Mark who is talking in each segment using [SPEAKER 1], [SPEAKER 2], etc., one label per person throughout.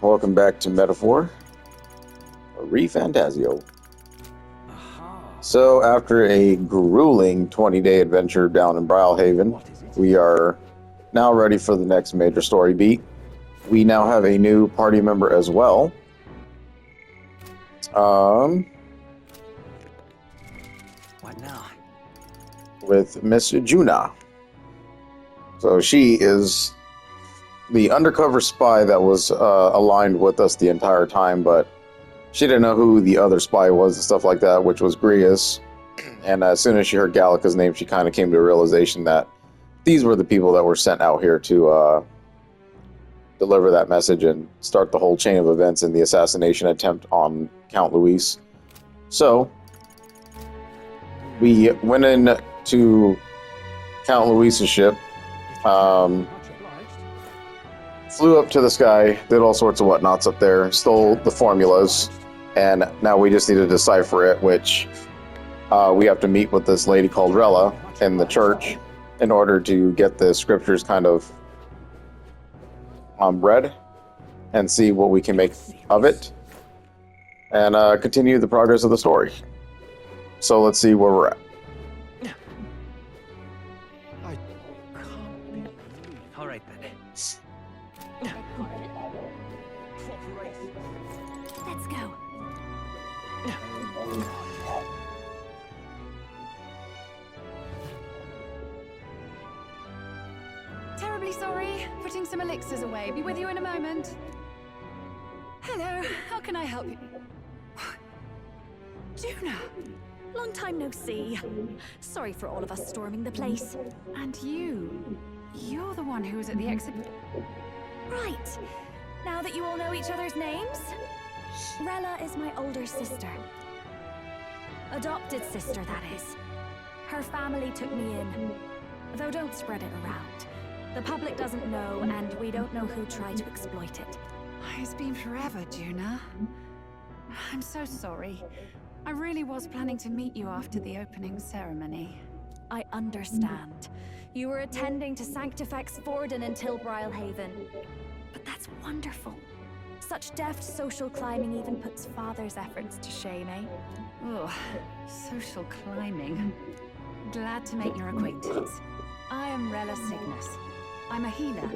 [SPEAKER 1] welcome back to Metaphor, Refantazio. So, after a grueling 20-day adventure down in Brylehaven, we are now ready for the next major story beat. We now have a new party member as well.
[SPEAKER 2] What now?
[SPEAKER 1] With Miss Juna. So she is the undercover spy that was aligned with us the entire time, but she didn't know who the other spy was and stuff like that, which was Grius. And as soon as she heard Gallica's name, she kind of came to a realization that these were the people that were sent out here to deliver that message and start the whole chain of events in the assassination attempt on Count Luis. So we went in to Count Luis's ship, flew up to the sky, did all sorts of whatnots up there, stole the formulas, and now we just need to decipher it, which we have to meet with this lady called Rella in the church in order to get the scriptures kind of read and see what we can make of it and continue the progress of the story. So let's see where we're at.
[SPEAKER 2] All right then.
[SPEAKER 3] Let's go.
[SPEAKER 4] Terribly sorry. Putting some elixirs away. Be with you in a moment. Hello. How can I help you? Juna.
[SPEAKER 3] Long time no see. Sorry for all of us storming the place.
[SPEAKER 4] And you're the one who was at the exhibit.
[SPEAKER 3] Right. Now that you all know each other's names, Rella is my older sister. Adopted sister, that is. Her family took me in. Though don't spread it around. The public doesn't know, and we don't know who tried to exploit it.
[SPEAKER 4] It's been forever, Juna. I'm so sorry. I really was planning to meet you after the opening ceremony.
[SPEAKER 3] I understand. You were attending to Sanctifex Forden until Brylehaven. But that's wonderful. Such deft social climbing even puts father's efforts to shame, eh?
[SPEAKER 4] Oh, social climbing. Glad to make your acquaintance. I am Rella Cygnus. I'm a healer.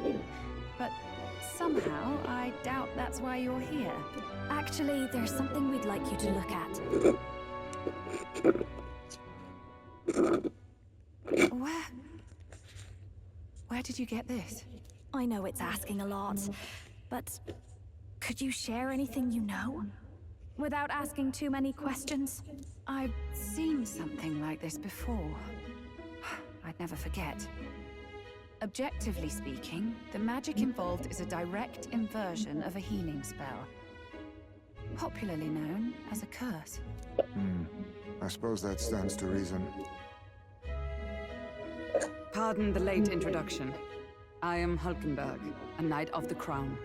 [SPEAKER 4] But somehow, I doubt that's why you're here.
[SPEAKER 3] Actually, there's something we'd like you to look at.
[SPEAKER 4] Where did you get this?
[SPEAKER 3] I know it's asking a lot, but could you share anything you know? Without asking too many questions?
[SPEAKER 4] I've seen something like this before. I'd never forget. Objectively speaking, the magic involved is a direct inversion of a healing spell. Popularly known as a curse.
[SPEAKER 5] I suppose that stands to reason.
[SPEAKER 6] Pardon the late introduction. I am Hulkenberg, a Knight of the Crown.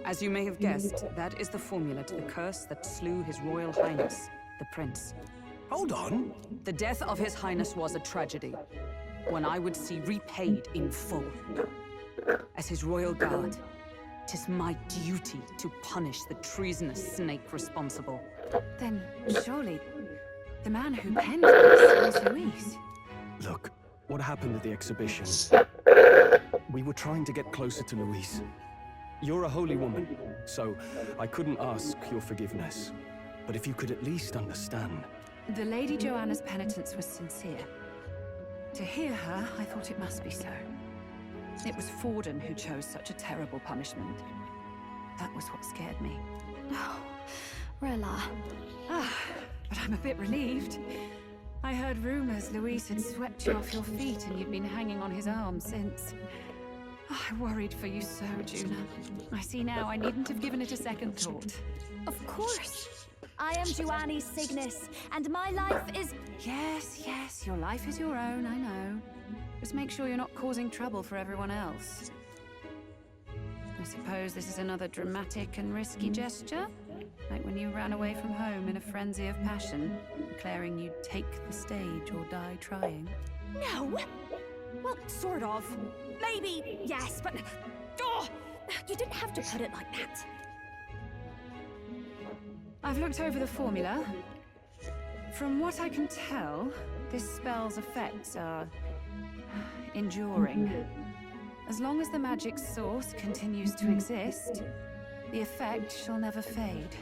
[SPEAKER 6] As you may have guessed, that is the formula to the curse that slew His Royal Highness, the Prince.
[SPEAKER 2] Hold on.
[SPEAKER 6] The death of His Highness was a tragedy, one I would see repaid in full. As His Royal Guard, 'tis my duty to punish the treasonous snake responsible.
[SPEAKER 4] Then surely the man who penned this was Luis.
[SPEAKER 2] Look, what happened at the exhibition? We were trying to get closer to Luis. You're a holy woman, so I couldn't ask your forgiveness. But if you could at least understand.
[SPEAKER 4] The Lady Joanna's penitence was sincere. To hear her, I thought it must be so. It was Forden who chose such a terrible punishment. That was what scared me.
[SPEAKER 3] Oh, Rella.
[SPEAKER 4] But I'm a bit relieved. I heard rumors Luis had swept you off your feet and you'd been hanging on his arm since. I worried for you so, Juna. I see now I needn't have given it a second thought.
[SPEAKER 3] Of course. I am Joanni Cygnus, and my life is...
[SPEAKER 4] Yes, your life is your own, I know. Just make sure you're not causing trouble for everyone else. I suppose this is another dramatic and risky gesture? Like when you ran away from home in a frenzy of passion, declaring you'd take the stage or die trying.
[SPEAKER 3] No! Well, sort of. Maybe, yes, but... Oh! You didn't have to put it like that.
[SPEAKER 4] I've looked over the formula. From what I can tell, this spell's effects are enduring. As long as the magic source continues to exist, the effect shall never fade.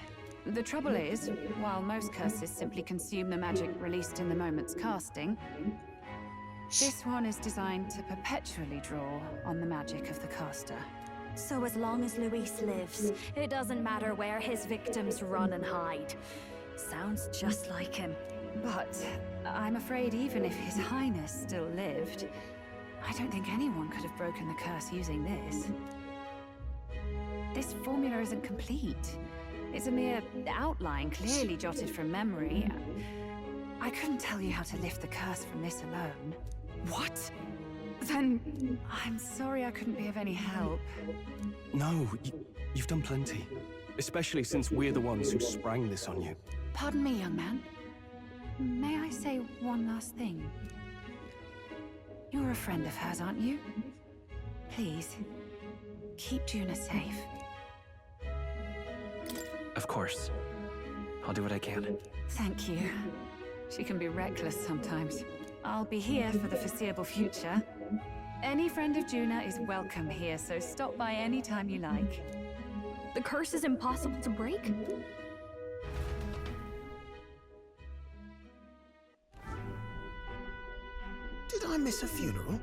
[SPEAKER 4] The trouble is, while most curses simply consume the magic released in the moment's casting, this one is designed to perpetually draw on the magic of the caster.
[SPEAKER 3] So as long as Luis lives, it doesn't matter where his victims run and hide. Sounds just like him.
[SPEAKER 4] But I'm afraid even if His Highness still lived, I don't think anyone could have broken the curse using this. This formula isn't complete. It's a mere outline, clearly jotted from memory. I couldn't tell you how to lift the curse from this alone.
[SPEAKER 6] What?
[SPEAKER 4] Then I'm sorry I couldn't be of any help.
[SPEAKER 2] No, you've done plenty. Especially since we're the ones who sprang this on you.
[SPEAKER 4] Pardon me, young man. May I say one last thing? You're a friend of hers, aren't you? Please, keep Juna safe.
[SPEAKER 7] Of course. I'll do what I can.
[SPEAKER 4] Thank you. She can be reckless sometimes. I'll be here for the foreseeable future. Any friend of Juna is welcome here, so stop by any time you like.
[SPEAKER 3] The curse is impossible to break?
[SPEAKER 8] Did I miss a funeral?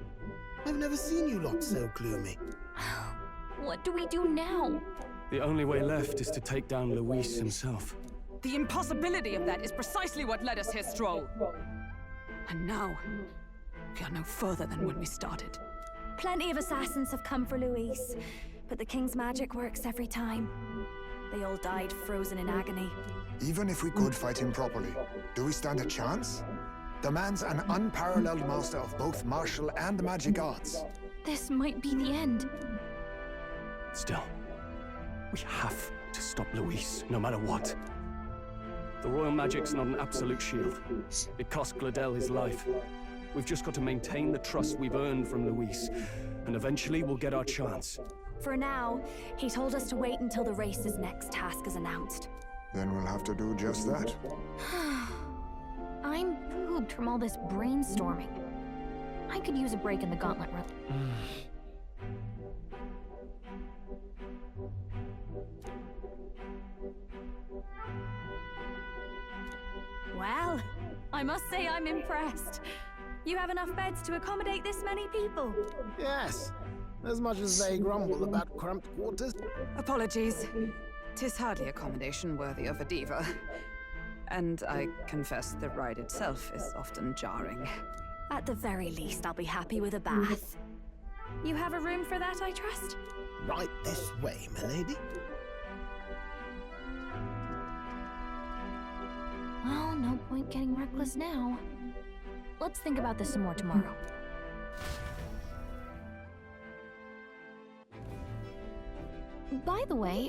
[SPEAKER 8] I've never seen you lot so gloomy.
[SPEAKER 3] What do we do now?
[SPEAKER 2] The only way left is to take down Luis himself.
[SPEAKER 6] The impossibility of that is precisely what led us here, Stroll. And now, we are no further than when we started.
[SPEAKER 3] Plenty of assassins have come for Luis, but the king's magic works every time. They all died frozen in agony.
[SPEAKER 5] Even if we could fight him properly, do we stand a chance? The man's an unparalleled master of both martial and magic arts.
[SPEAKER 3] This might be the end.
[SPEAKER 2] Still, we have to stop Luis, no matter what. The royal magic's not an absolute shield. It cost Gladel his life. We've just got to maintain the trust we've earned from Luis, and eventually we'll get our chance.
[SPEAKER 3] For now, he told us to wait until the race's next task is announced.
[SPEAKER 5] Then we'll have to do just that.
[SPEAKER 3] I'm pooped from all this brainstorming. I could use a break in the gauntlet run. Well, I must say I'm impressed. You have enough beds to accommodate this many people.
[SPEAKER 8] Yes, as much as they grumble about cramped quarters.
[SPEAKER 6] Apologies. 'Tis hardly accommodation worthy of a diva. And I confess the ride itself is often jarring.
[SPEAKER 3] At the very least, I'll be happy with a bath. You have a room for that, I trust?
[SPEAKER 8] Right this way, milady.
[SPEAKER 3] Well, no point getting reckless now. Let's think about this some more tomorrow. By the way,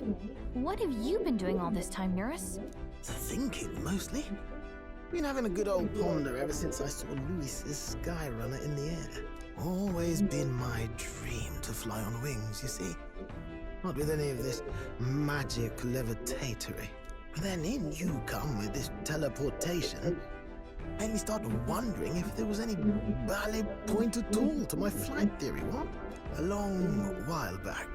[SPEAKER 3] what have you been doing all this time, Nurse?
[SPEAKER 8] Thinking, mostly. Been having a good old ponder ever since I saw Luis's Skyrunner in the air. Always been my dream to fly on wings, you see. Not with any of this magic levitatory. But then in you come with this teleportation. Made me start wondering if there was any valid point at all to my flight theory, what? A long while back,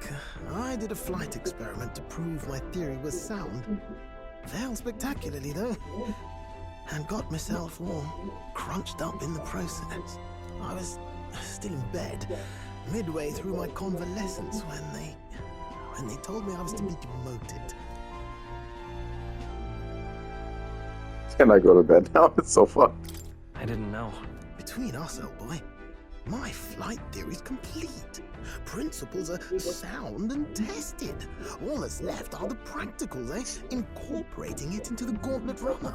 [SPEAKER 8] I did a flight experiment to prove my theory was sound. Failed spectacularly, though. And got myself all crunched up in the process. I was still in bed, midway through my convalescence when they told me I was to be demoted.
[SPEAKER 1] Can I go to bed now? It's so fun.
[SPEAKER 7] I didn't know.
[SPEAKER 8] Between us, old boy, my flight theory's complete. Principles are sound and tested. All that's left are the practicals, incorporating it into the gauntlet runner.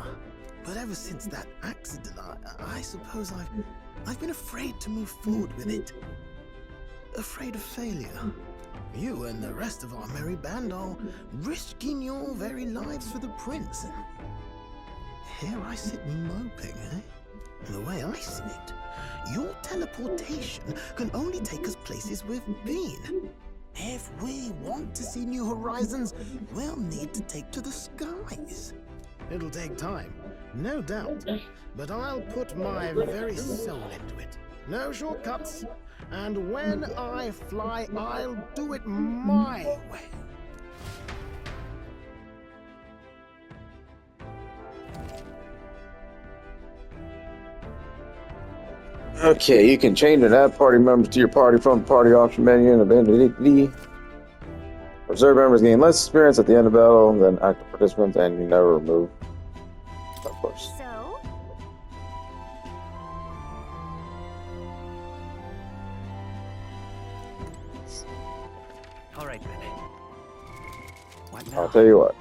[SPEAKER 8] But ever since that accident, I suppose I've been afraid to move forward with it. Afraid of failure. You and the rest of our merry band are risking your very lives for the prince. Here I sit moping, The way I see it, your teleportation can only take us places we've been. If we want to see new horizons, we'll need to take to the skies. It'll take time, no doubt, but I'll put my very soul into it. No shortcuts, and when I fly, I'll do it my way.
[SPEAKER 1] Okay, you can change and add party members to your party from the party option menu and abandon. Reserve members gain less experience at the end of battle than active participants, and you never remove. Of course.
[SPEAKER 3] So,
[SPEAKER 7] All right then. What now?
[SPEAKER 1] I'll tell you what.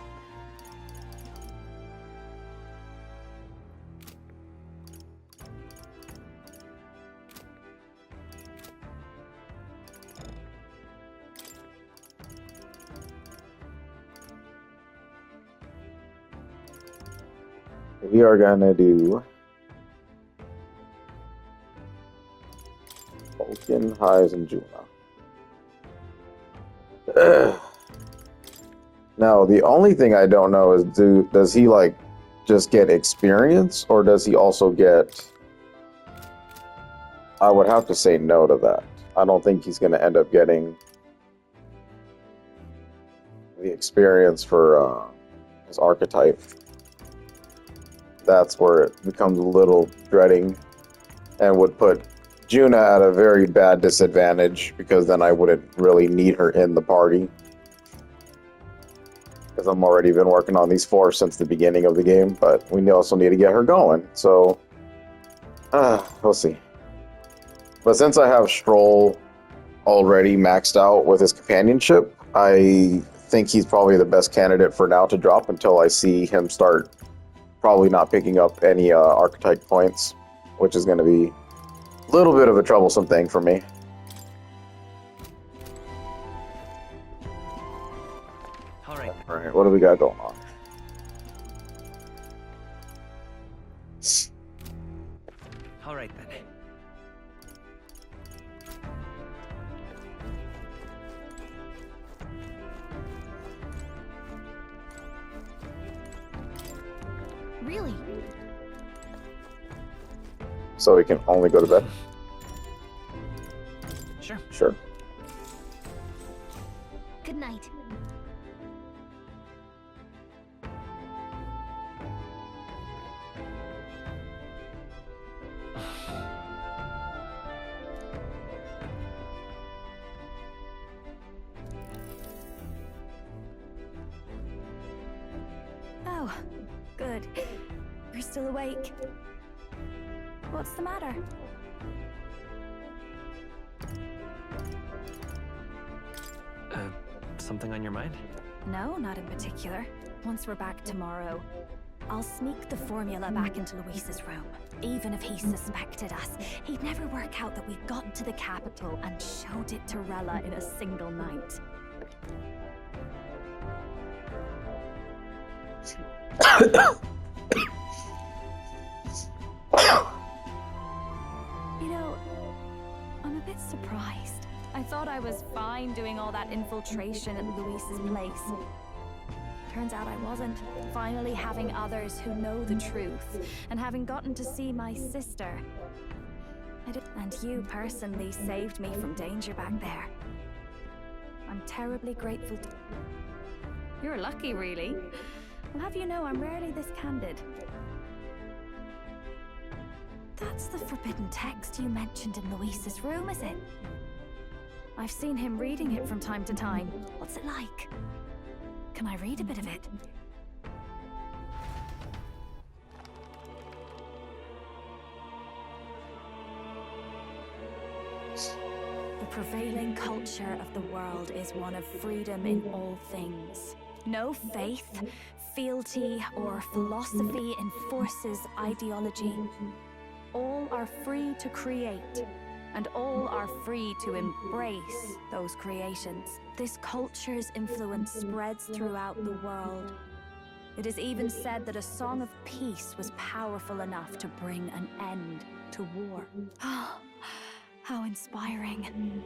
[SPEAKER 1] We are gonna do Vulcan, Highs, and Juna. Now, the only thing I don't know is does he like just get experience, or does he also get? I would have to say no to that. I don't think he's gonna end up getting the experience for his archetype. That's where it becomes a little dreading and would put Juna at a very bad disadvantage, because then I wouldn't really need her in the party. Because I'm already been working on these 4 since the beginning of the game, but we also need to get her going, so we'll see. But since I have Stroll already maxed out with his companionship, I think he's probably the best candidate for now to drop until I see him start probably not picking up any archetype points, which is going to be a little bit of a troublesome thing for me.
[SPEAKER 7] All right.
[SPEAKER 1] All right, what do we got going on?
[SPEAKER 7] All right then.
[SPEAKER 3] really?
[SPEAKER 1] So we can only go to bed?
[SPEAKER 7] Sure.
[SPEAKER 1] Sure.
[SPEAKER 3] Good night. Oh, good. You're still awake. What's the matter?
[SPEAKER 7] Something on your mind?
[SPEAKER 3] No, not in particular. Once we're back tomorrow, I'll sneak the formula back into Luis's room. Even if he suspected us, he'd never work out that we got to the capital and showed it to Rella in a single night. You know, I'm a bit surprised. I thought I was fine doing all that infiltration at Luis's place. Turns out I wasn't. Finally having others who know the truth, and having gotten to see my sister. And you personally saved me from danger back there. I'm terribly grateful to... You're lucky, really. I'll have you know I'm rarely this candid. That's the forbidden text you mentioned in Luis's room, is it? I've seen him reading it from time to time. What's it like? Can I read a bit of it? The prevailing culture of the world is one of freedom in all things. No faith, fealty, or philosophy enforces ideology. All are free to create, and all are free to embrace those creations. This culture's influence spreads throughout the world. It is even said that a song of peace was powerful enough to bring an end to war. How inspiring.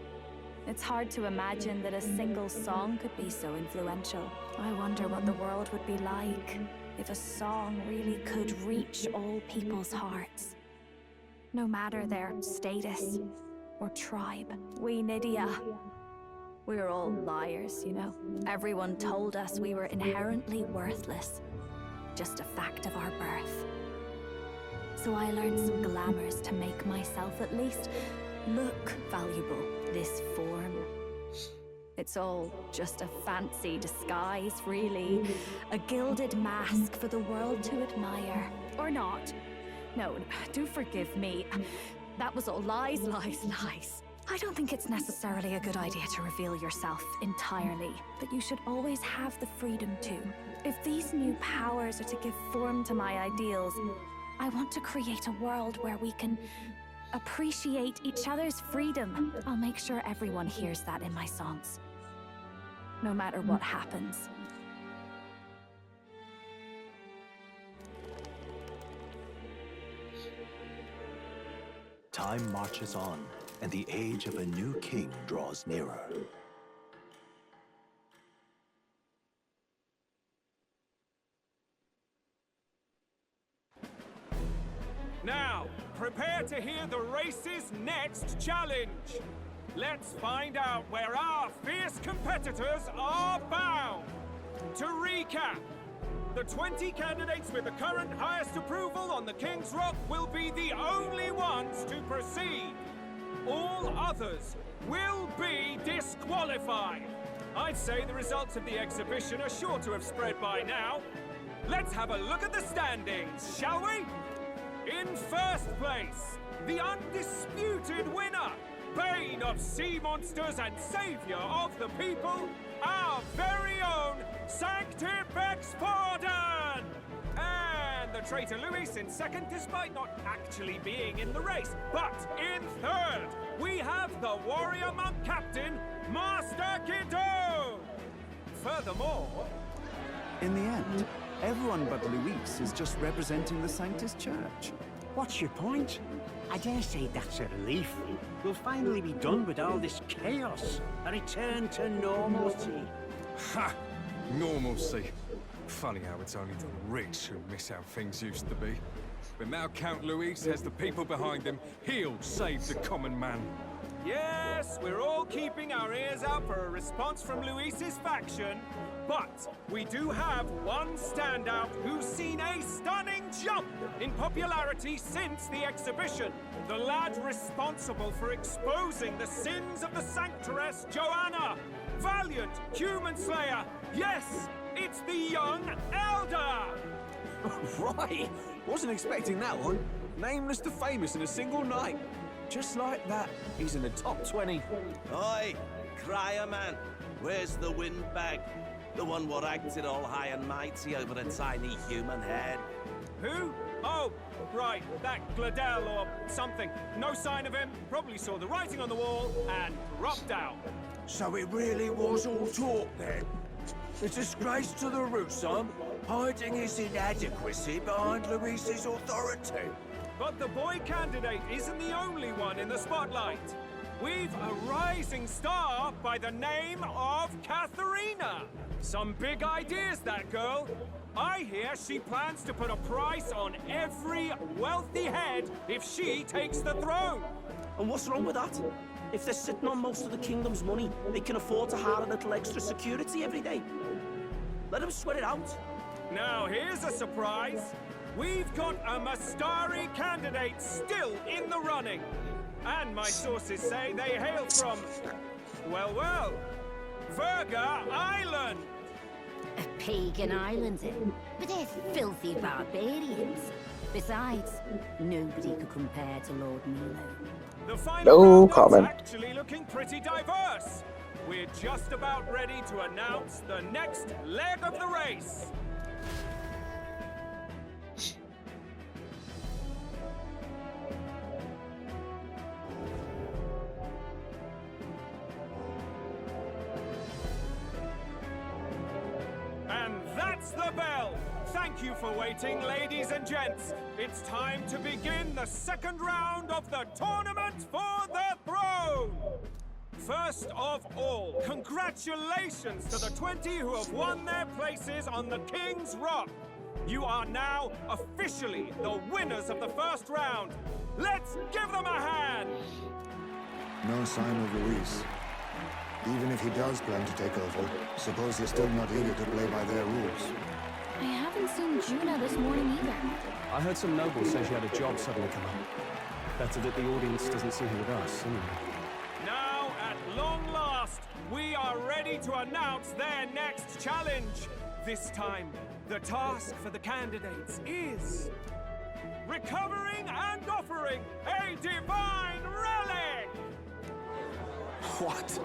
[SPEAKER 3] It's hard to imagine that a single song could be so influential. I wonder what the world would be like if a song really could reach all people's hearts. No matter their status or tribe. We Nydia, we're all liars, you know. Everyone told us we were inherently worthless. Just a fact of our birth. So I learned some glamours to make myself at least look valuable. This form. It's all just a fancy disguise, really. A gilded mask for the world to admire. Or not. No, do forgive me. That was all lies, lies, lies. I don't think it's necessarily a good idea to reveal yourself entirely, but you should always have the freedom to. If these new powers are to give form to my ideals, I want to create a world where we can appreciate each other's freedom. I'll make sure everyone hears that in my songs. No matter what happens.
[SPEAKER 9] Time marches on, and the age of a new king draws nearer.
[SPEAKER 10] Now, prepare to hear the race's next challenge. Let's find out where our fierce competitors are found. To recap, the 20 candidates with the current highest approval on the King's Rock will be the only ones to proceed. All others will be disqualified. I'd say the results of the exhibition are sure to have spread by now. Let's have a look at the standings, shall we? In first place, the undisputed winner, bane of sea monsters and savior of the people, our very own Sanctifex Pardon! And the traitor Luis in second, despite not actually being in the race. But in third, we have the warrior monk captain, Master Guido! Furthermore...
[SPEAKER 11] In the end, everyone but Luis is just representing the Sanctus Church.
[SPEAKER 12] What's your point? I dare say that's a relief. We'll finally be done with all this chaos. A return to normalcy.
[SPEAKER 13] Ha! Normalcy. Funny how it's only the rich who miss how things used to be. But now Count Luis has the people behind him. He'll save the common man.
[SPEAKER 10] Yes, we're all keeping our ears out for a response from Luis's faction. But we do have one standout who's seen a stunning jump in popularity since the exhibition. The lad responsible for exposing the sins of the Sanctress Joanna. Valiant human slayer. Yes, it's the young Elder.
[SPEAKER 11] Right! Wasn't expecting that one. Nameless to famous in a single night. Just like that, he's in the top 20.
[SPEAKER 14] Oi, crier man, where's the windbag? The one what acted all high and mighty over a tiny human head.
[SPEAKER 10] Who? Oh, right, that Gladel or something. No sign of him, probably saw the writing on the wall and dropped out.
[SPEAKER 15] So it really was all talk then? A disgrace to the Rusum, hiding his inadequacy behind Luis's authority.
[SPEAKER 10] But the boy candidate isn't the only one in the spotlight. We've a rising star by the name of Katharina. Some big ideas, that girl. I hear she plans to put a price on every wealthy head if she takes the throne.
[SPEAKER 12] And what's wrong with that? If they're sitting on most of the kingdom's money, they can afford to hire a little extra security every day. Let them sweat it out.
[SPEAKER 10] Now here's a surprise. We've got a Mastari candidate still in the running. And my sources say they hail from, well, Verga Island.
[SPEAKER 16] A pagan island, but they're filthy barbarians. Besides, nobody could compare to Lord Milo.
[SPEAKER 10] The final
[SPEAKER 1] No
[SPEAKER 10] round
[SPEAKER 1] comment.
[SPEAKER 10] is actually looking pretty diverse. We're just about ready to announce the next leg of the race. And that's the bell. Thank you for waiting, ladies and gents. It's time to begin the second round of the tournament for the throne. First of all, congratulations to the 20 who have won their places on the King's Rock. You are now officially the winners of the first round. Let's give them a hand!
[SPEAKER 5] No sign of Luis. Even if he does plan to take over, suppose he's still not eager to play by their rules.
[SPEAKER 3] I haven't seen Juna this morning either.
[SPEAKER 2] I heard some nobles say she had a job suddenly come up. Better that the audience doesn't see her with us, anyway.
[SPEAKER 10] Now, at long last, we are ready to announce their next challenge. This time, the task for the candidates is recovering and offering a divine relic!
[SPEAKER 11] What?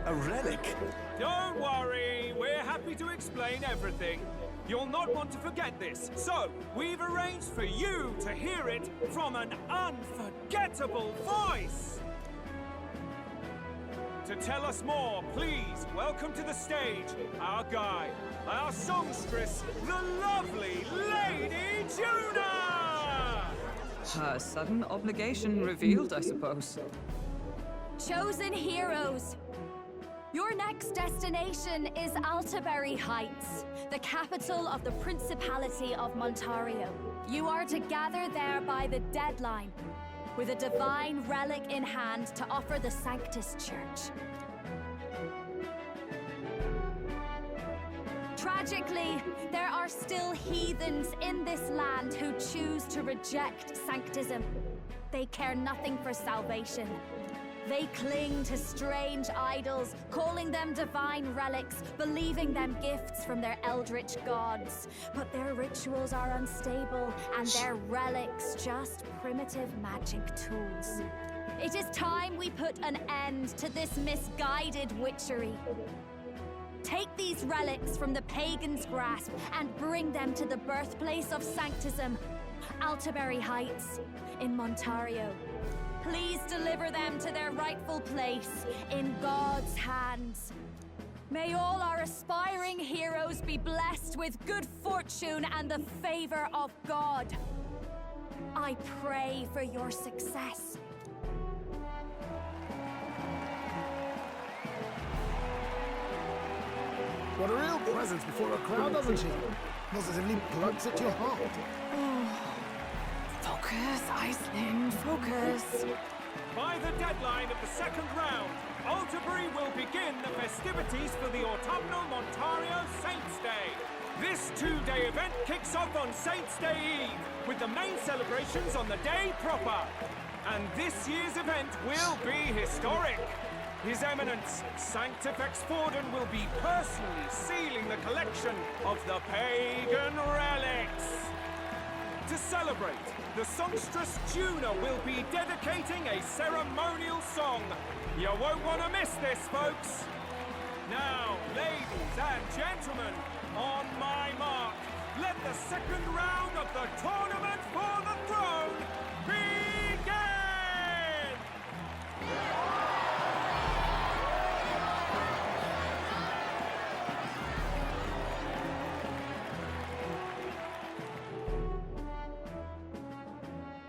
[SPEAKER 11] A relic?
[SPEAKER 10] Don't worry, we're happy to explain everything. You'll not want to forget this, so we've arranged for you to hear it from an unforgettable voice. To tell us more, please welcome to the stage our guide, our songstress, the lovely Lady Juna!
[SPEAKER 6] Her sudden obligation revealed, I suppose.
[SPEAKER 3] Chosen heroes! Your next destination is Altaberry Heights, the capital of the Principality of Montario. You are to gather there by the deadline, with a divine relic in hand to offer the Sanctus Church. Tragically, there are still heathens in this land who choose to reject Sanctism. They care nothing for salvation. They cling to strange idols, calling them divine relics, believing them gifts from their eldritch gods. But their rituals are unstable, and their relics just primitive magic tools. It is time we put an end to this misguided witchery. Take these relics from the pagan's grasp and bring them to the birthplace of Sanctism, Altaberry Heights, in Montario. Please deliver them to their rightful place in God's hands. May all our aspiring heroes be blessed with good fortune and the favor of God. I pray for your success.
[SPEAKER 8] What a real presence before a crowd, doesn't she? Positively plugs at your heart.
[SPEAKER 6] Focus, Iceland, focus.
[SPEAKER 10] By the deadline of the second round, Altaberry will begin the festivities for the autumnal Montario Saints' Day. This two-day event kicks off on Saints' Day Eve, with the main celebrations on the day proper. And this year's event will be historic. His Eminence, Sanctifex Forden, will be personally sealing the collection of the pagan relics. To celebrate, the songstress Juna will be dedicating a ceremonial song. You won't want to miss this, folks. Now, ladies and gentlemen, on my mark, let the second round of the tournament for the throne begin!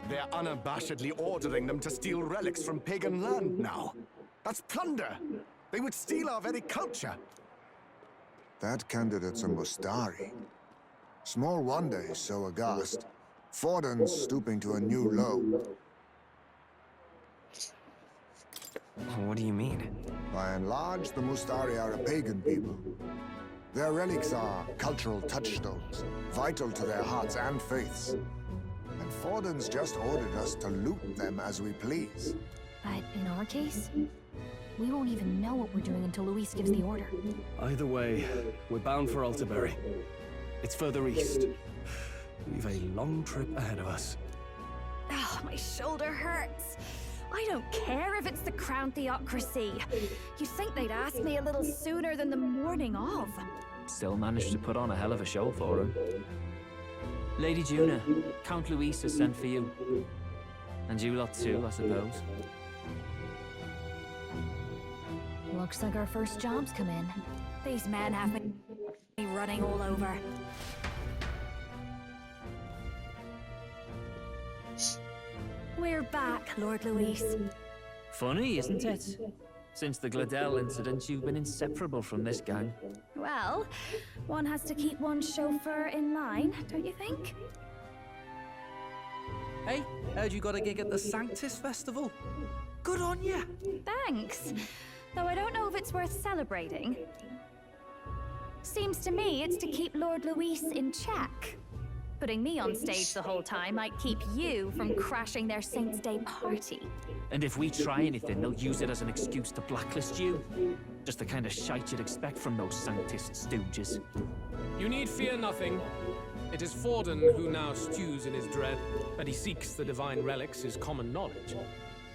[SPEAKER 17] They're unabashedly ordering them to steal relics from pagan land now. That's plunder. They would steal our very culture.
[SPEAKER 5] That candidate's a Mustari. Small wonder he's so aghast. Forden's stooping to a new low.
[SPEAKER 7] What do you mean?
[SPEAKER 5] By and large, the Mustari are a pagan people. Their relics are cultural touchstones, vital to their hearts and faiths. And Forden's just ordered us to loot them as we please.
[SPEAKER 3] But in our case, we won't even know what we're doing until Luis gives the order.
[SPEAKER 2] Either way, we're bound for Altaberry. It's further east. We've a long trip ahead of us.
[SPEAKER 3] Oh, my shoulder hurts. I don't care if it's the Crown Theocracy. You'd think they'd ask me a little sooner than the morning of.
[SPEAKER 18] Still managed to put on a hell of a show for him. Lady Juna, Count Luis has sent for you. And you lot too, I suppose.
[SPEAKER 3] Looks like our first job's come in. These men have me running all over. We're back, Lord Luis.
[SPEAKER 18] Funny, isn't it? Since the Gladell incident, you've been inseparable from this gang.
[SPEAKER 3] Well, one has to keep one's chauffeur in line, don't you think?
[SPEAKER 19] Hey, heard you got a gig at the Sanctus Festival? Good on ya!
[SPEAKER 3] Thanks. Though I don't know if it's worth celebrating. Seems to me it's to keep Lord Luis in check. Putting me on stage the whole time might keep you from crashing their Saints' Day party.
[SPEAKER 18] And if we try anything, they'll use it as an excuse to blacklist you. Just the kind of shite you'd expect from those Sanctist stooges.
[SPEAKER 10] You need fear nothing. It is Forden who now stews in his dread. That he seeks the divine relics is common knowledge.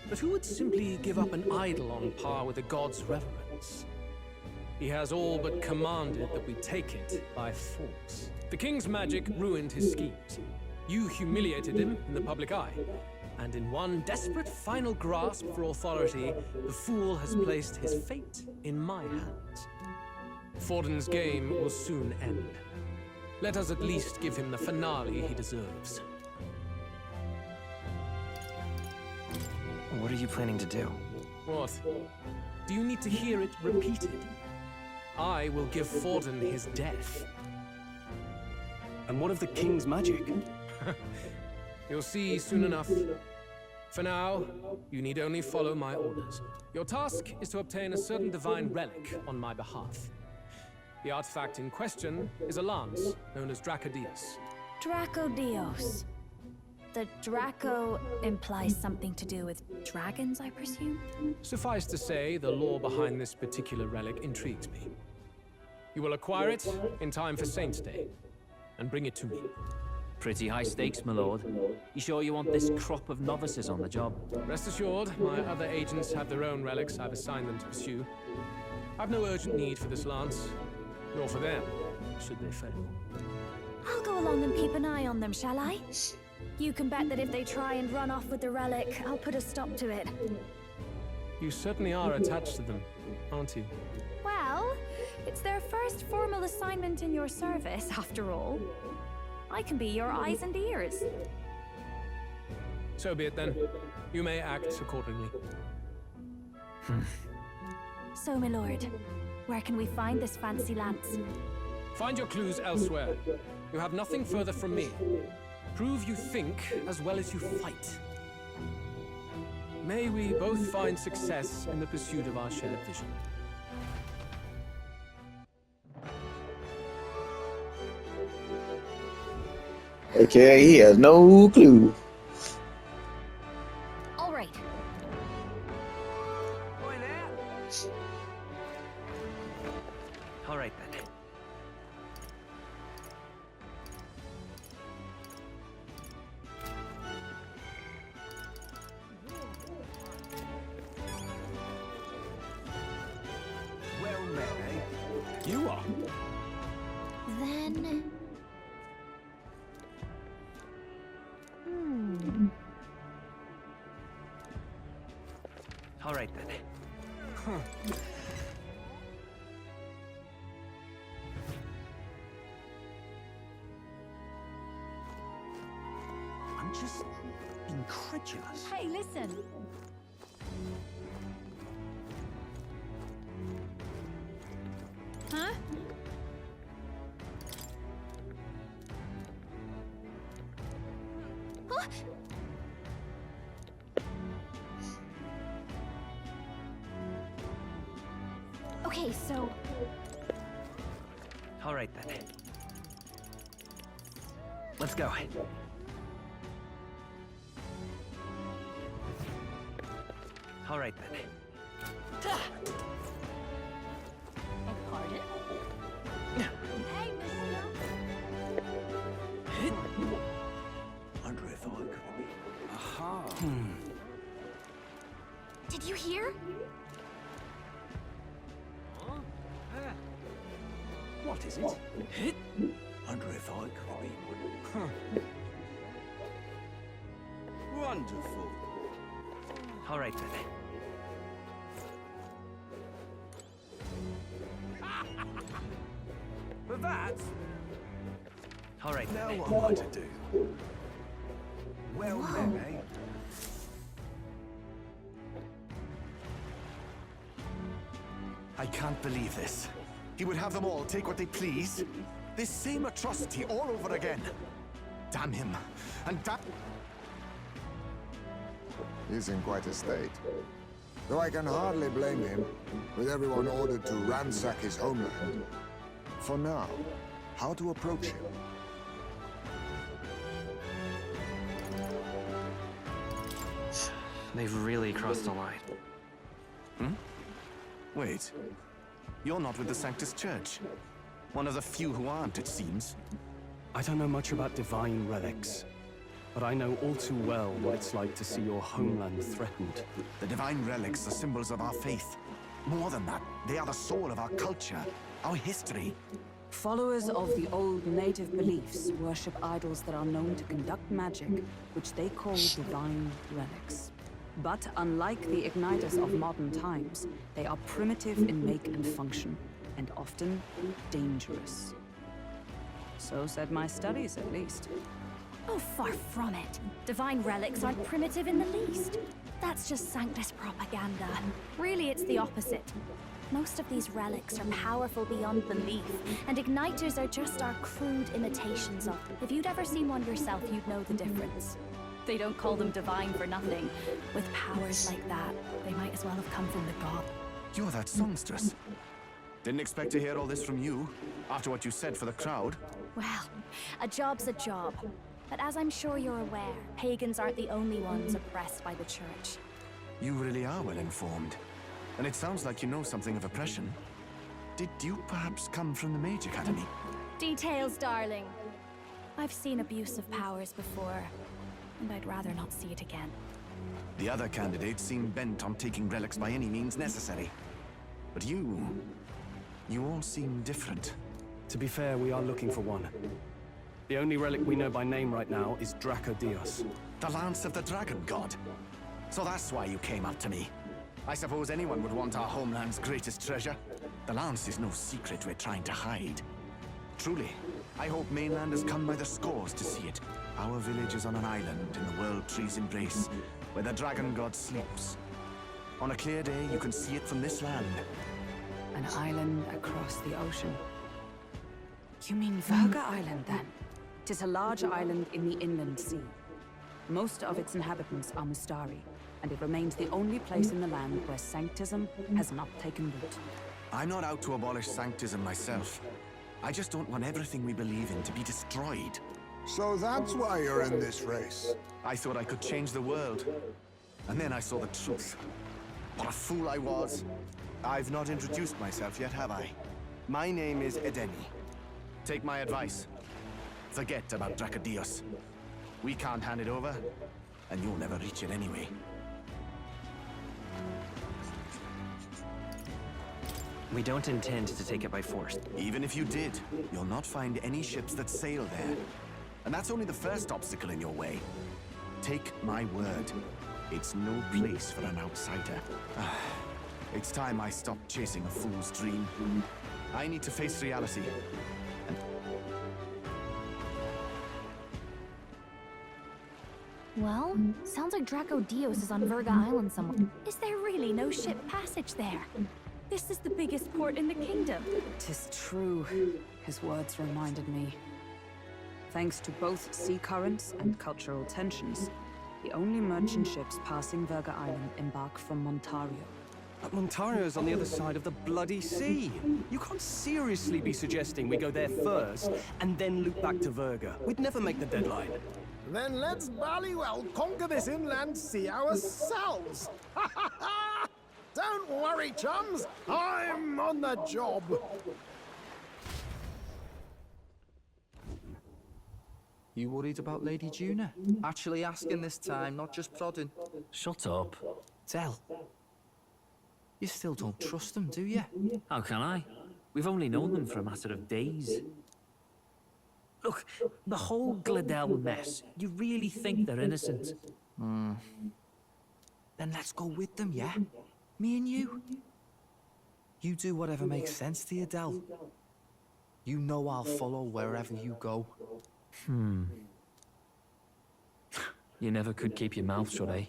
[SPEAKER 10] But who would simply give up an idol on par with the god's reverence? He has all but commanded that we take it by force. The king's magic ruined his schemes. You humiliated him in the public eye. And in one desperate final grasp for authority, the fool has placed his fate in my hands. Forden's game will soon end. Let us at least give him the finale he deserves.
[SPEAKER 7] What are you planning to do?
[SPEAKER 10] What? Do you need to hear it repeated? I will give Forden his death.
[SPEAKER 2] And what of the king's magic?
[SPEAKER 10] You'll see soon enough. For now, you need only follow my orders. Your task is to obtain a certain divine relic on my behalf. The artifact in question is a lance known as Dracodios.
[SPEAKER 3] Dracodios. The Draco implies something to do with dragons, I presume?
[SPEAKER 10] Suffice to say, the lore behind this particular relic intrigues me. You will acquire it in time for Saints' Day, and bring it to me.
[SPEAKER 18] Pretty high stakes, my lord. You sure you want this crop of novices on the job?
[SPEAKER 10] Rest assured, my other agents have their own relics I've assigned them to pursue. I've no urgent need for this lance, nor for them, should they fail.
[SPEAKER 3] I'll go along and keep an eye on them, shall I? You can bet that if they try and run off with the relic, I'll put a stop to it.
[SPEAKER 10] You certainly are attached to them, aren't you?
[SPEAKER 3] Well, it's their first formal assignment in your service, after all. I can be your eyes and ears.
[SPEAKER 10] So be it then. You may act accordingly.
[SPEAKER 3] So, my lord, where can we find this fancy lance?
[SPEAKER 10] Find your clues elsewhere. You have nothing further from me. Prove you think as well as you fight. May we both find success in the pursuit of our shared vision.
[SPEAKER 1] Okay, he has no clue.
[SPEAKER 3] All right.
[SPEAKER 7] All right then.
[SPEAKER 11] Well met, eh?
[SPEAKER 10] You are.
[SPEAKER 3] Then...
[SPEAKER 7] All right then.
[SPEAKER 11] I'm just incredulous.
[SPEAKER 3] Hey, listen. Huh? Huh? Okay, so...
[SPEAKER 7] All right then. Let's go. All right then.
[SPEAKER 3] Pardon? Hey,
[SPEAKER 11] Wonder if I could be. Aha.
[SPEAKER 3] Did you hear?
[SPEAKER 11] What is it? Wonder if I could be one. Wonderful.
[SPEAKER 7] All right then.
[SPEAKER 11] But that's
[SPEAKER 7] All right
[SPEAKER 11] now
[SPEAKER 7] then.
[SPEAKER 11] what am I to do? Well met, eh?
[SPEAKER 17] I can't believe this. He would have them all take what they please. This same atrocity all over again. Damn him. And damn...
[SPEAKER 5] He's in quite a state. Though I can hardly blame him, with everyone ordered to ransack his homeland. For now, how to approach him?
[SPEAKER 7] They've really crossed the line.
[SPEAKER 17] Hmm? Wait. You're not with the Sanctus Church. One of the few who aren't, it seems.
[SPEAKER 2] I don't know much about divine relics, but I know all too well what it's like to see your homeland threatened.
[SPEAKER 17] The divine relics are symbols of our faith. More than that, they are the soul of our culture, our history.
[SPEAKER 6] Followers of the old native beliefs worship idols that are known to conduct magic, which they call divine relics. But unlike the igniters of modern times, they are primitive in make and function, and often dangerous. So said my studies, at least.
[SPEAKER 3] Oh, far from it. Divine relics aren't primitive in the least. That's just Sanctus propaganda. Really, it's the opposite. Most of these relics are powerful beyond belief, and igniters are just our crude imitations of them. If you'd ever seen one yourself, you'd know the difference. They don't call them divine for nothing. With powers like that, they might as well have come from the god.
[SPEAKER 17] You're that songstress. Didn't expect to hear all this from you, after what you said for the crowd.
[SPEAKER 3] Well, a job's a job. But as I'm sure you're aware, pagans aren't the only ones oppressed by the church.
[SPEAKER 17] You really are well informed. And it sounds like you know something of oppression. Did you perhaps come from the Mage Academy?
[SPEAKER 3] Details, darling. I've seen abuse of powers before, and I'd rather not see it again.
[SPEAKER 17] The other candidates seem bent on taking relics by any means necessary. But you all seem different.
[SPEAKER 2] To be fair, we are looking for one. The only relic we know by name right now is Draco Dios.
[SPEAKER 17] The Lance of the Dragon God. So that's why you came up to me. I suppose anyone would want our homeland's greatest treasure. The Lance is no secret we're trying to hide. Truly, I hope mainlanders come by the scores to see it. Our village is on an island in the World Tree's embrace, where the Dragon God sleeps. On a clear day, you can see it from this land.
[SPEAKER 6] An island across the ocean. You mean Verga Island, then? 'Tis a large island in the inland sea. Most of its inhabitants are Mustari, and it remains the only place in the land where Sanctism has not taken root.
[SPEAKER 17] I'm not out to abolish Sanctism myself. I just don't want everything we believe in to be destroyed.
[SPEAKER 5] So that's why you're in this race.
[SPEAKER 17] I thought I could change the world. And then I saw the truth. What a fool I was. I've not introduced myself yet, have I? My name is Edeni. Take my advice. Forget about Dracodios. We can't hand it over, and you'll never reach it anyway.
[SPEAKER 7] We don't intend to take it by force.
[SPEAKER 17] Even if you did, you'll not find any ships that sail there. And that's only the first obstacle in your way. Take my word. It's no place for an outsider. It's time I stopped chasing a fool's dream. I need to face reality.
[SPEAKER 3] Well, sounds like Draco Dios is on Verga Island somewhere. Is there really no ship passage there? This is the biggest port in the kingdom.
[SPEAKER 6] 'Tis true. His words reminded me. Thanks to both sea currents and cultural tensions, the only merchant ships passing Verga Island embark from Montario.
[SPEAKER 2] But Montario's on the other side of the bloody sea. You can't seriously be suggesting we go there first and then loop back to Verga. We'd never make the deadline.
[SPEAKER 8] Then let's bally well conquer this inland sea ourselves. Don't worry, chums. I'm on the job.
[SPEAKER 19] You worried about Lady Juna? Actually asking this time, not just prodding.
[SPEAKER 18] Shut up.
[SPEAKER 19] Tell. You still don't trust them, do you?
[SPEAKER 18] How can I? We've only known them for a matter of days. Look, the whole Gladell mess, you really think they're innocent?
[SPEAKER 19] Then let's go with them, yeah? Me and you. You do whatever makes sense to you, Del. You know I'll follow wherever you go.
[SPEAKER 18] You never could keep your mouth shut, eh?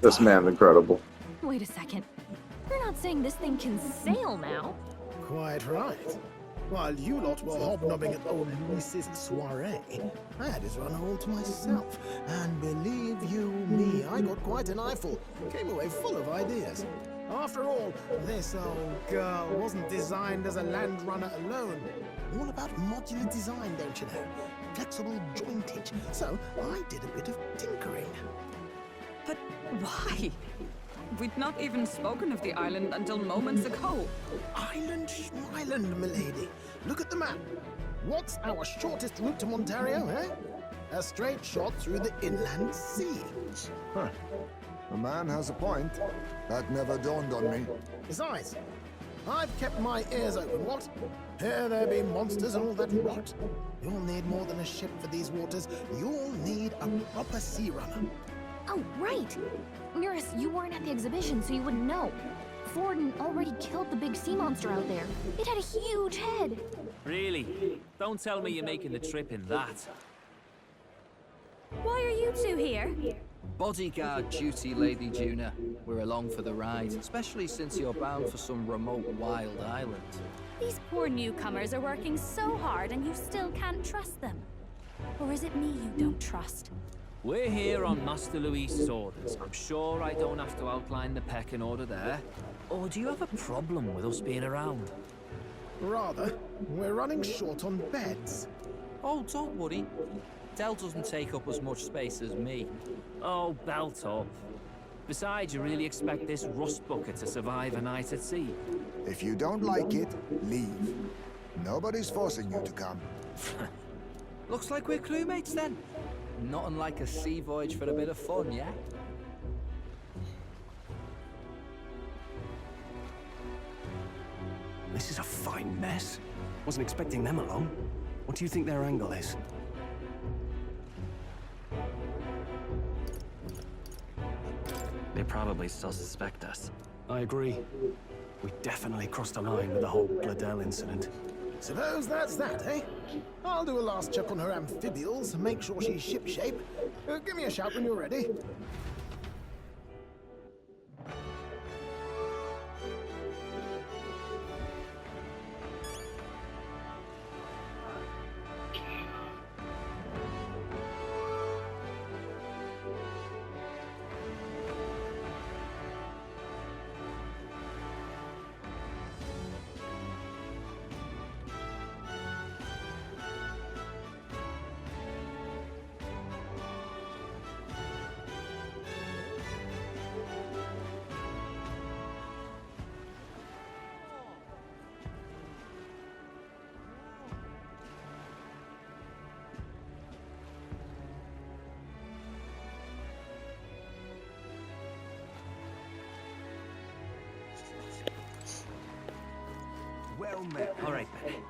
[SPEAKER 1] This man's incredible.
[SPEAKER 3] Wait a second. You're not saying this thing can sail now?
[SPEAKER 8] Quite right. While you lot were hobnobbing at old Luis's soiree, I had his run all to myself. And believe you me, I got quite an eyeful. Came away full of ideas. After all, this old girl wasn't designed as a land runner alone. All about modular design, don't you know? Flexible jointage. So I did a bit of tinkering.
[SPEAKER 6] But why? We'd not even spoken of the island until moments ago.
[SPEAKER 8] Island, milady. Look at the map. What's our shortest route to Montario, eh? A straight shot through the inland sea.
[SPEAKER 5] Huh. The man has a point. That never dawned on me.
[SPEAKER 8] Besides, I've kept my ears open, what? Here there be monsters and all that rot. You'll need more than a ship for these waters. You'll need a proper sea runner.
[SPEAKER 3] Oh, right! Eurus, you weren't at the exhibition, so you wouldn't know. Forden already killed the big sea monster out there. It had a huge head.
[SPEAKER 18] Really? Don't tell me you're making the trip in that.
[SPEAKER 3] Why are you two here?
[SPEAKER 19] Bodyguard duty, Lady Juna. We're along for the ride, especially since you're bound for some remote wild island.
[SPEAKER 3] These poor newcomers are working so hard and you still can't trust them. Or is it me you don't trust?
[SPEAKER 18] We're here on Master Luis's orders. I'm sure I don't have to outline the pecking order there. Or do you have a problem with us being around?
[SPEAKER 8] Rather, we're running short on beds.
[SPEAKER 19] Oh, don't worry. Del doesn't take up as much space as me.
[SPEAKER 18] Oh, belt up. Besides, you really expect this rust bucket to survive a night at sea?
[SPEAKER 5] If you don't like it, leave. Nobody's forcing you to come.
[SPEAKER 19] Looks like we're crewmates then. Not unlike a sea voyage for a bit of fun, yeah?
[SPEAKER 2] This is a fine mess. Wasn't expecting them along. What do you think their angle is?
[SPEAKER 7] They probably still suspect us.
[SPEAKER 2] I agree. We definitely crossed a line with the whole Bladel incident.
[SPEAKER 8] Suppose that's that, eh? I'll do a last check on her amphibials, make sure she's shipshape. Give me a shout when you're ready.
[SPEAKER 11] Well met.
[SPEAKER 7] All right, then.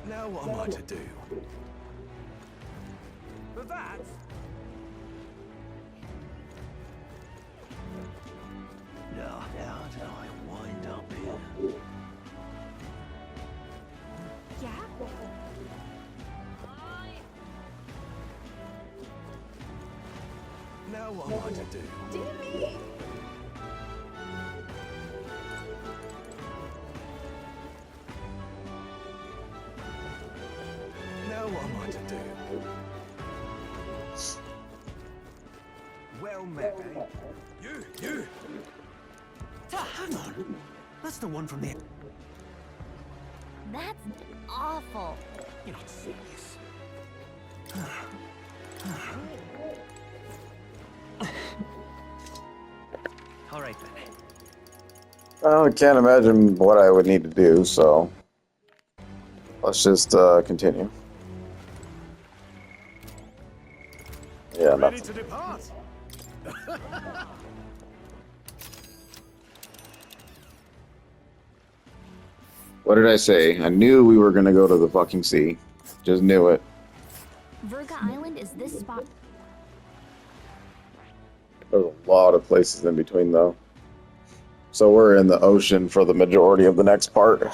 [SPEAKER 11] Now what am I to do? But that...
[SPEAKER 14] Now, how did I wind up here?
[SPEAKER 3] Yeah?
[SPEAKER 11] Now what am I to do?
[SPEAKER 3] Dimmy!
[SPEAKER 11] Now what am I to do? Well met, eh? You!
[SPEAKER 12] Hang on. That's the one from the...
[SPEAKER 3] That's awful.
[SPEAKER 12] You're not serious.
[SPEAKER 7] All right, then.
[SPEAKER 1] I can't imagine what I would need to do, so let's just continue. Yeah,
[SPEAKER 8] Ready
[SPEAKER 1] nothing.
[SPEAKER 8] to depart?
[SPEAKER 1] What did I say? I knew we were gonna go to the fucking sea. Just knew it.
[SPEAKER 3] Virga Island is this spot.
[SPEAKER 1] There's a lot of places in between, though. So we're in the ocean for the majority of the next part.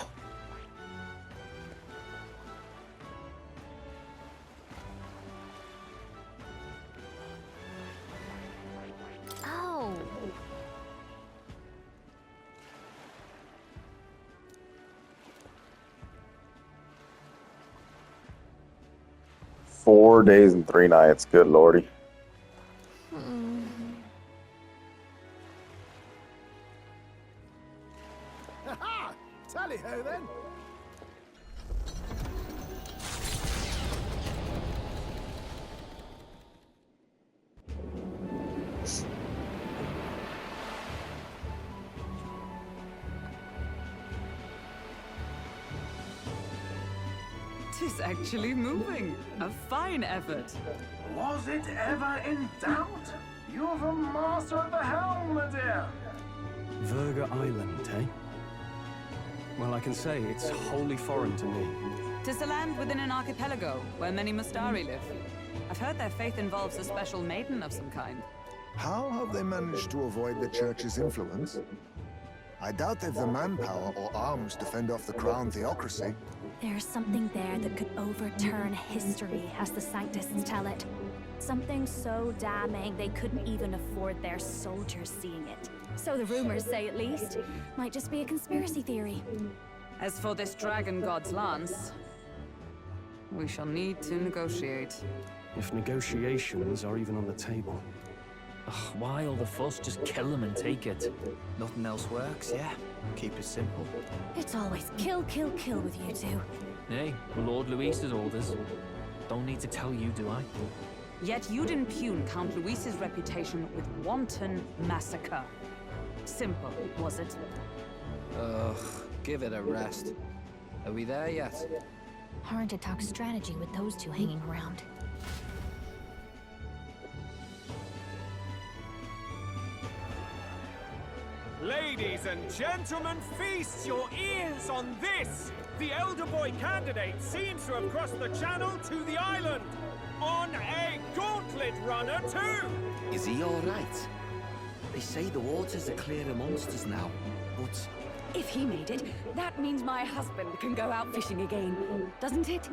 [SPEAKER 1] 4 days and 3 nights. Good lordy.
[SPEAKER 8] Ha! Tally ho then.
[SPEAKER 6] Tis actually moving. A fine effort.
[SPEAKER 15] Was it ever in doubt? You're the master of the helm, my dear.
[SPEAKER 2] Verga Island, eh? Well, I can say it's wholly foreign to me.
[SPEAKER 6] Tis a land within an archipelago where many Mustari live. I've heard their faith involves a special maiden of some kind.
[SPEAKER 5] How have they managed to avoid the church's influence? I doubt they've the manpower or arms to fend off the crown theocracy.
[SPEAKER 3] There's something there that could overturn history, as the Sanctists tell it. Something so damning they couldn't even afford their soldiers seeing it. So the rumors say, at least. Might just be a conspiracy theory.
[SPEAKER 6] As for this dragon god's lance, we shall need to negotiate.
[SPEAKER 2] If negotiations are even on the table.
[SPEAKER 18] Ugh, why all the fuss? Just kill them and take it.
[SPEAKER 19] Nothing else works, yeah? Keep it simple.
[SPEAKER 3] It's always kill, kill, kill with you two.
[SPEAKER 18] Hey, Lord Luis's orders. Don't need to tell you, do I?
[SPEAKER 6] Yet you'd impugn Count Luis's reputation with wanton massacre. Simple, was it?
[SPEAKER 19] Ugh, give it a rest. Are we there yet?
[SPEAKER 3] Hard to talk strategy with those two hanging around.
[SPEAKER 10] Ladies and gentlemen, feast your ears on this! The elder boy candidate seems to have crossed the channel to the island! On a gauntlet runner, too!
[SPEAKER 12] Is he all right? They say the waters are clear amongst us now, but...
[SPEAKER 3] If he made it, that means my husband can go out fishing again, doesn't it?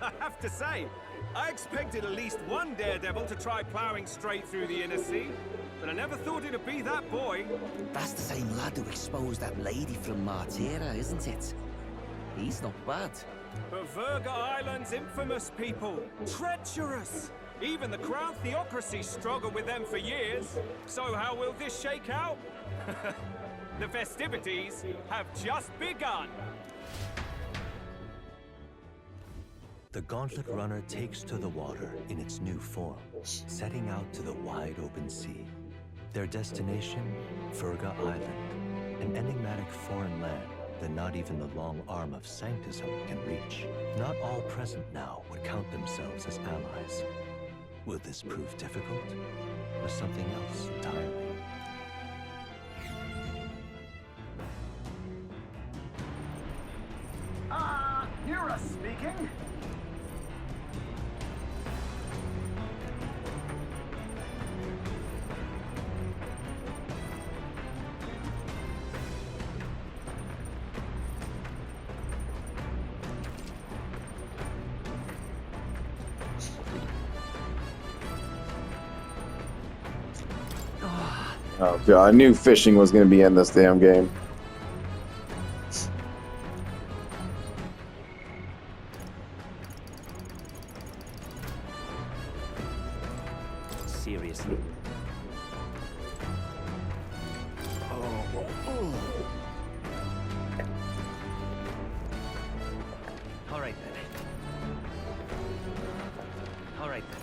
[SPEAKER 10] I have to say, I expected at least one daredevil to try plowing straight through the inner sea, but I never thought it'd be that boy.
[SPEAKER 12] That's the same lad who exposed that lady from Martira, isn't it? He's not bad.
[SPEAKER 10] But Verga Island's infamous people. Treacherous! Even the Crown Theocracy struggled with them for years. So how will this shake out? The festivities have just begun.
[SPEAKER 9] The Gauntlet Runner takes to the water in its new form, setting out to the wide open sea. Their destination, Verga Island, an enigmatic foreign land that not even the long arm of Sanctism can reach. Not all present now would count themselves as allies. Will this prove difficult, or something else entirely?
[SPEAKER 15] Nura speaking.
[SPEAKER 1] Oh god, I knew fishing was going to be in this damn game.
[SPEAKER 7] Seriously. All right then. All right then.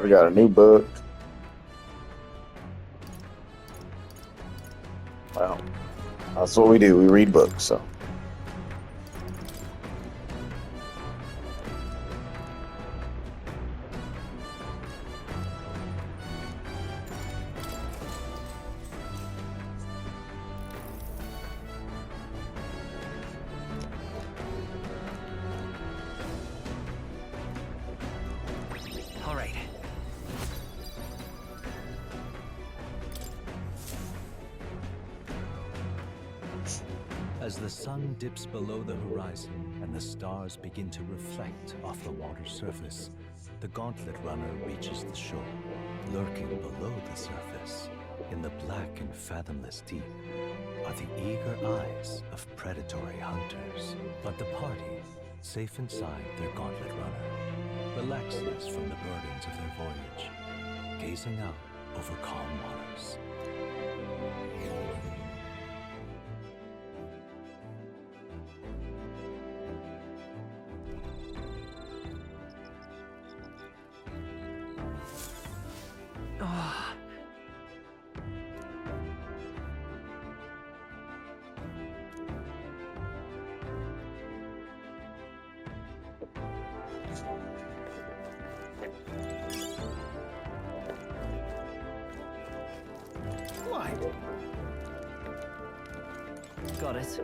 [SPEAKER 1] We got a new book. That's what we do. We read books, so.
[SPEAKER 7] All right.
[SPEAKER 9] As the sun dips below the horizon and the stars begin to reflect off the water's surface, the gauntlet runner reaches the shore. Lurking below the surface, in the black and fathomless deep, are the eager eyes of predatory hunters. But the party, safe inside their gauntlet runner, relaxes from the burdens of their voyage, gazing out over calm waters.
[SPEAKER 18] Got it.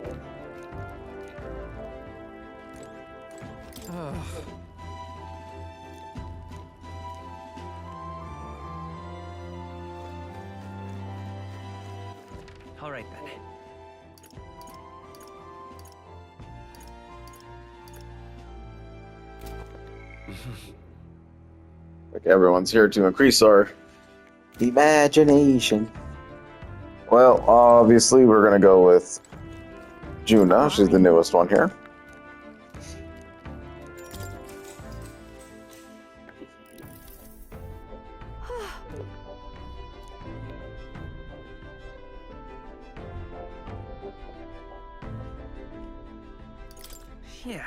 [SPEAKER 7] All right then.
[SPEAKER 1] Okay, everyone's here to increase our imagination. Well, obviously, we're going to go with Juna. She's the newest one here.
[SPEAKER 7] Yeah.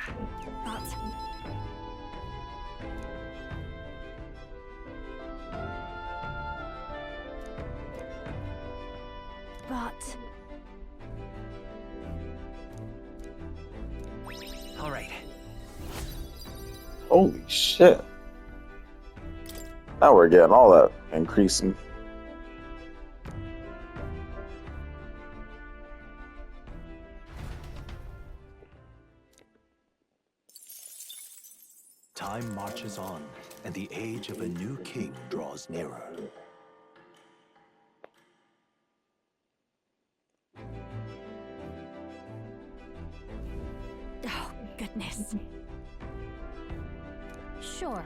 [SPEAKER 3] But...
[SPEAKER 7] All right.
[SPEAKER 1] Holy shit. Now we're getting all that increasing.
[SPEAKER 9] Time marches on, and the age of a new king draws nearer.
[SPEAKER 3] Oh, goodness. Sure.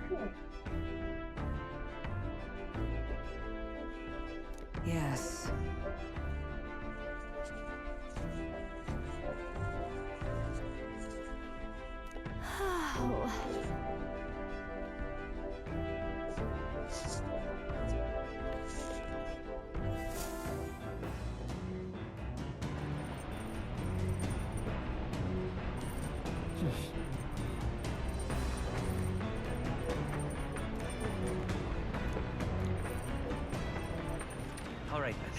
[SPEAKER 6] Yes.
[SPEAKER 3] Oh.
[SPEAKER 7] All right then.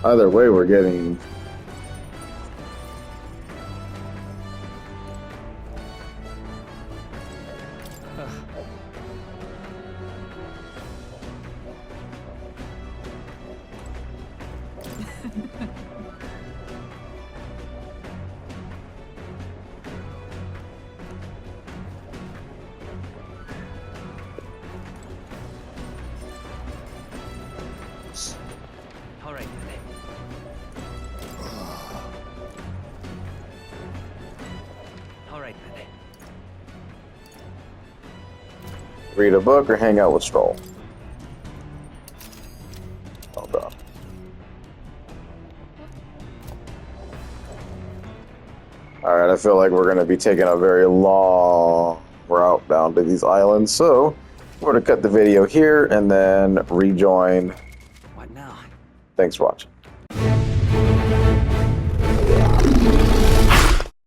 [SPEAKER 1] Either way, we're getting...
[SPEAKER 7] All right then. All right then.
[SPEAKER 1] Read a book or hang out with Stroll. Oh god. Alright, Alright, I feel like we're going to be taking a very long route down to these islands, so we're going to cut the video here and then rejoin.
[SPEAKER 7] What now?
[SPEAKER 1] Thanks for watching.